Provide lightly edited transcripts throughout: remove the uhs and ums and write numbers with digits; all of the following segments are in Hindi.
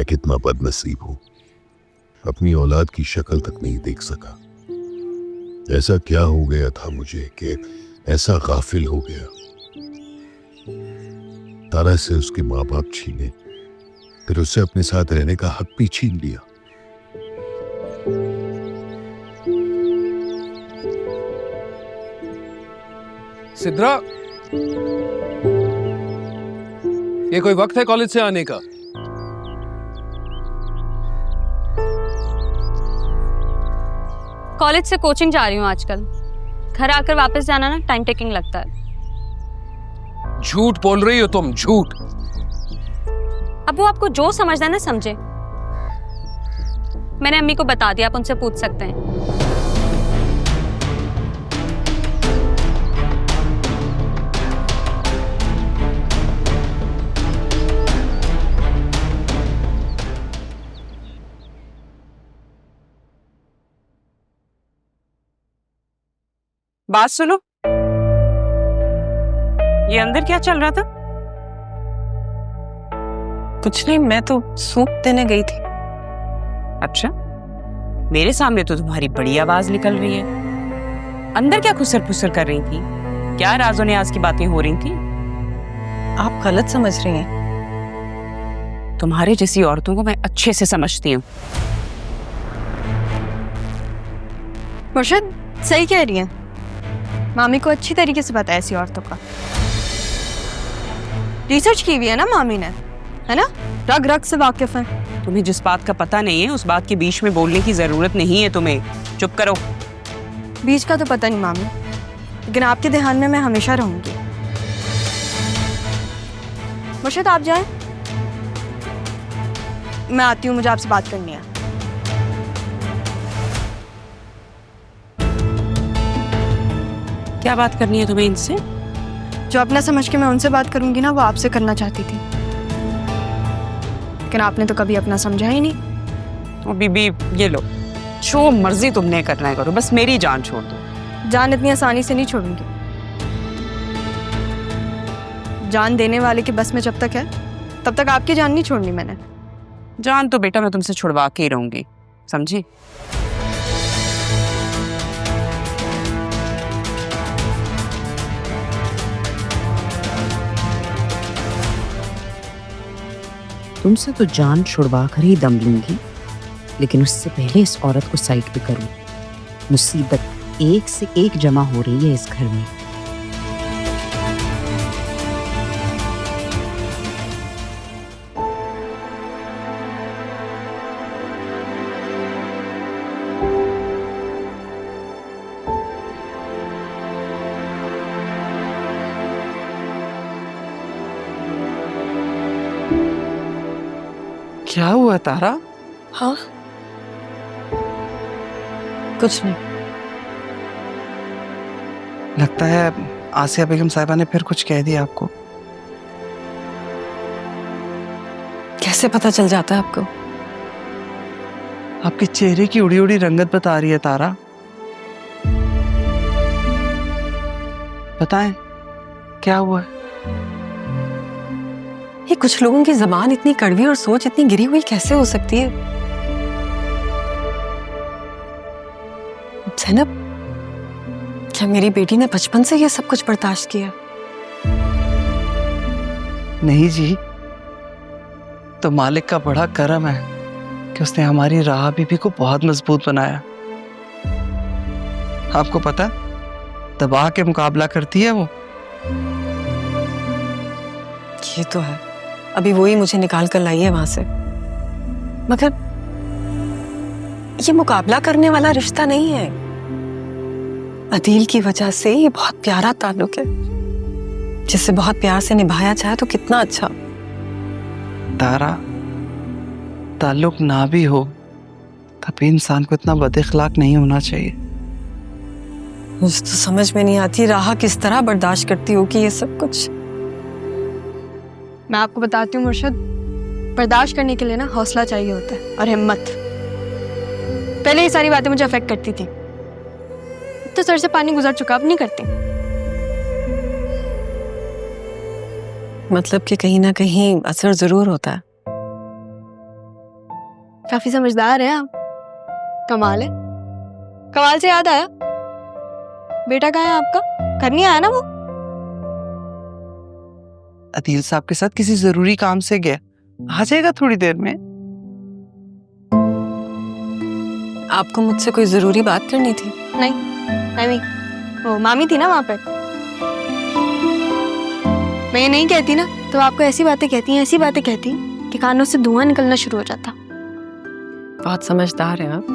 मैं कितना बदनसीब हूं, अपनी औलाद की शक्ल तक नहीं देख सका। ऐसा क्या हो गया था मुझे कि ऐसा गाफिल हो गया। तारा से उसके माँ बाप छीने, फिर उससे अपने साथ रहने का हक भी छीन लिया। सिद्रा, ये कोई वक्त है कॉलेज से आने का? कॉलेज से कोचिंग जा रही हूँ आजकल। घर आकर वापस जाना ना टाइम टेकिंग लगता है। झूठ बोल रही हो तुम, झूठ। अब वो आपको जो समझना है ना समझे। मैंने अम्मी को बता दिया, आप उनसे पूछ सकते हैं। बात सुनो, ये अंदर क्या चल रहा था? कुछ नहीं, मैं तो सूप देने गई थी। अच्छा, मेरे सामने तो तुम्हारी बड़ी आवाज निकल रही है। अंदर क्या खुसर फुसर कर रही थी? क्या राजो ने आज की बातें हो रही थी? आप गलत समझ रही हैं। तुम्हारे जैसी औरतों को मैं अच्छे से समझती हूँ। मुर्शिद सही कह रही है, मामी को अच्छी तरीके से पता है ऐसी औरतों का। रिसर्च की हुई है ना मामी ने, है ना, रग रग से वाकिफ है। तुम्हें जिस बात का पता नहीं है उस बात के बीच में बोलने की जरूरत नहीं है तुम्हें। चुप करो। बीच का तो पता नहीं मामी, लेकिन आपके ध्यान में मैं हमेशा रहूंगी। मुर्शिद आप जाएं, मैं आती हूँ, मुझे आपसे बात करनी है। क्या बात करनी है तुम्हें इनसे? जो अपना समझ के मैं उनसे बात करूंगी ना, वो आपसे करना चाहती थी, लेकिन आपने तो कभी अपना समझा ही नहीं। ओ बीबी, ये लो, जो मर्जी तुमने करना है करो, बस मेरी जान छोड़ दो। जान इतनी आसानी से नहीं छोड़ूंगी। जान देने वाले के बस में जब तक है तब तक आपकी जान नहीं छोड़नी मैंने। जान तो बेटा मैं तुमसे छुड़वा के ही रहूंगी, समझी? तुमसे तो जान छुड़वा कर ही दम लूंगी, लेकिन उससे पहले इस औरत को साइड पे करूं। मुसीबत एक से एक जमा हो रही है इस घर में। क्या हुआ तारा? हाँ, कुछ नहीं। लगता है आसिया बेगम साहिबा ने फिर कुछ कह दिया आपको। कैसे पता चल जाता है आपको? आपके चेहरे की उड़ी उड़ी रंगत बता रही है तारा। बताएं क्या हुआ है? ये कुछ लोगों की जबान इतनी कड़वी और सोच इतनी गिरी हुई कैसे हो सकती है? ज़ैनब, क्या मेरी बेटी ने बचपन से ये सब कुछ बर्दाश्त किया? नहीं जी, तो मालिक का बड़ा करम है कि उसने हमारी राह बीबी को बहुत मजबूत बनाया। आपको पता, दबा के मुकाबला करती है वो। ये तो है, अभी वही मुझे निकाल कर लाई है वहां से। मगर ये मुकाबला करने वाला रिश्ता नहीं है। अदील की वजह से ये बहुत प्यारा ताल्लुक है, जिसे बहुत प्यार से निभाया जाए तो कितना अच्छा। तारा, ताल्लुक ना भी हो तब भी इंसान को इतना बदइखलाक नहीं होना चाहिए। मुझे तो समझ में नहीं आती राह किस तरह बर्दाश्त करती होगी ये सब कुछ। मैं आपको बताती हूँ मुर्शिद, बर्दाश्त करने के लिए ना हौसला चाहिए होता है और हिम्मत। पहले ये सारी बातें मुझे अफेक्ट करती थी, अब तो सर से पानी गुजर चुका, अब नहीं करती। मतलब कि कहीं ना कहीं असर जरूर होता है। काफी समझदार है आप। कमाल है। कमाल से याद आया, बेटा कहाँ है आपका? घर नहीं आया ना वो? अदील साहब के साथ किसी जरूरी काम से गया, आ जाएगा थोड़ी देर में। आपको मुझसे कोई जरूरी बात करनी थी? नहीं, वो मामी थी ना वहां पे। मैं ये नहीं कहती ना तो आपको ऐसी बातें कहती कि कानों से धुआं निकलना शुरू हो जाता। बहुत समझदार है आप।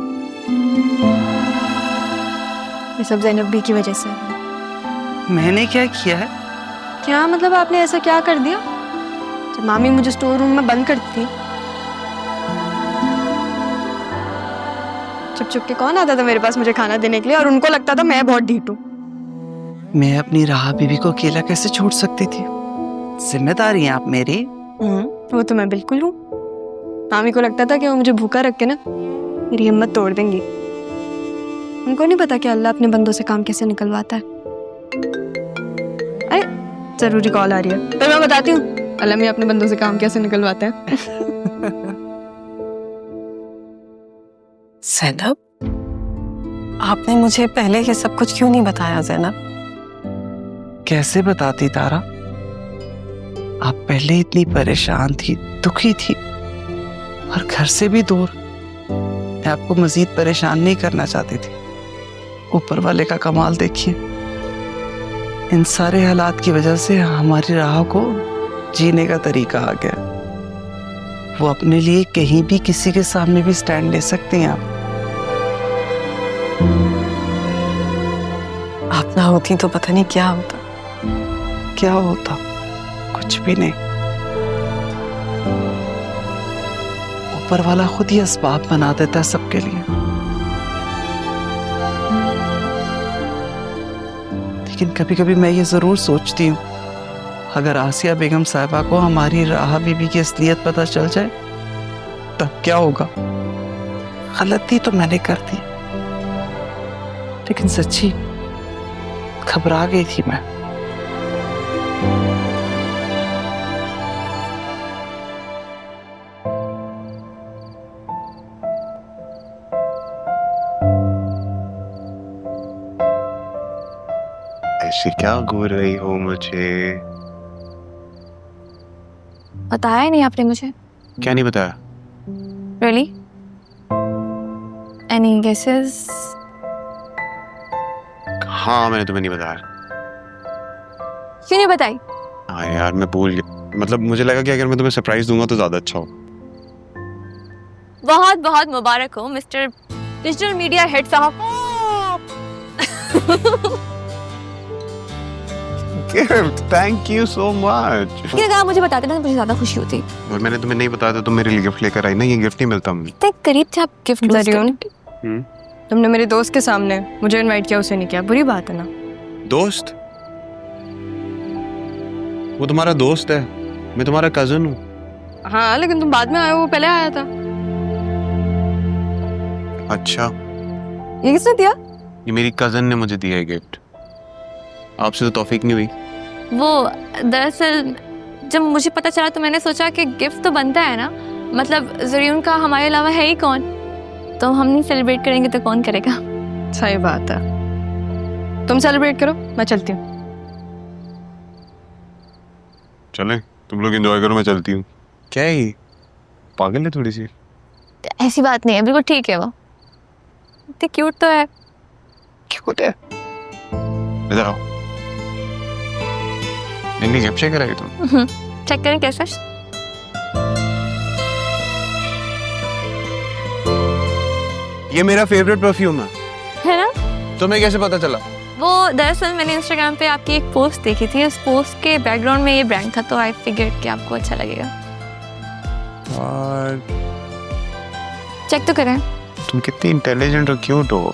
ये सब ज़ैनब बी की वजह से। मैंने क्या किया है? क्या मतलब आपने ऐसा क्या कर दिया? जब मामी मुझे स्टोर रूम में बंद करती थी, चुप के कौन आता था मेरे पास मुझे खाना देने के लिए, और उनको लगता था मैं बहुत ढीठ हूँ। मैं अपनी राह बीबी को अकेला कैसे छोड़ सकती थी? जिम्मेदारी है आप मेरी। वो तो मैं बिल्कुल हूँ। मामी को लगता था कि वो मुझे भूखा रख के ना मेरी हिम्मत तोड़ देंगी। उनको नहीं पता कि अल्लाह अपने बंदों से काम कैसे निकलवाता है। अरे जरूरी कॉल आ रही है, फिर मैं बताती हूँ अल्लाह में अपने बंदों से काम कैसे निकलवाता है। ज़ैनब, आपने मुझे पहले ये सब कुछ क्यों नहीं बताया ज़ैनब? कैसे बताती तारा? आप पहले इतनी परेशान थी, दुखी थी, और घर से भी दूर। मैं आपको मजीद परेशान नहीं करना चाहती थी। ऊपर वाले का कमाल देखिए, इन सारे हालात की वजह से हमारी राह को जीने का तरीका आ गया। वो अपने लिए कहीं भी किसी के सामने भी स्टैंड ले सकते हैं। आप ना होती तो पता नहीं क्या होता। क्या होता? कुछ भी नहीं। ऊपर वाला खुद ही असबाब बना देता है सबके लिए। लेकिन कभी कभी मैं ये जरूर सोचती हूँ, अगर आसिया बेगम साहिबा को हमारी राह बीबी की असलियत पता चल जाए तब क्या होगा? गलती तो मैंने कर दी, लेकिन सच्ची घबरा गई थी मैं। ऐसे क्या घूर रही हो मुझे? बताया ही नहीं आपने मुझे। क्या नहीं बताया? Really? Any guesses? हाँ, मैंने तुम्हें नहीं बताया। क्यों नहीं बताई? हाँ यार, मैं भूल गया। मतलब मुझे लगा कि अगर मैं तुम्हें सरप्राइज दूंगा तो ज्यादा अच्छा हो। बहुत बहुत मुबारक हो मिस्टर डिजिटल मीडिया हेड साहब। Thank you so much. लेकिन अगर आप मुझे बताते ना तो मुझे ज्यादा खुशी होती। और मैंने तुम्हें नहीं बताया तो तुम मेरे लिए गिफ्ट लेकर आई ना। ये गिफ्ट नहीं मिलता मुझे। इतने करीब थे आप गिफ्ट जरियून, हम्म? तुमने मेरे दोस्त के सामने मुझे इनवाइट किया, उसे नहीं किया, बुरी बात है ना? दोस्त? वो तुम्हारा दोस्त है, मैं तुम्हारा कजन हूँ। हाँ लेकिन तुम बाद में आए हो, वो पहले आया था। अच्छा, ये किसने दिया? ये मेरी कजन ने मुझे दिया है गिफ्ट। आपसे तो तौफीक नहीं हुई। वो दरअसल जब मुझे पता चला तो मैंने सोचा कि गिफ्ट तो बनता है ना, मतलब जरियून का हमारे अलावा है ही कौन, तो हम नहीं सेलिब्रेट करेंगे तो कौन करेगा। सही बात है, तुम सेलिब्रेट करो, मैं चलती हूँ। चलें, तुम लोग एंजॉय करो, मैं चलती हूँ। क्या है ये? पागल है थोड़ी सी। ऐसी बात नहीं है, बिल्कुल ठीक है। वो इतनी क्यूट तो है। क्यूट है? इधर आओ। इनकी गिफ्ट चेक कराई तुम? चेक करें कैसा। ये मेरा फेवरेट परफ्यूम है ना? तुम्हें कैसे पता चला? वो दरअसल मैंने इंस्टाग्राम पे आपकी एक पोस्ट देखी थी, उस पोस्ट के बैकग्राउंड में ये ब्रांड था, तो आई फिगर्ड कि आपको अच्छा लगेगा। और चेक तो करें। तुम कितनी इंटेलिजेंट और क्यूट हो।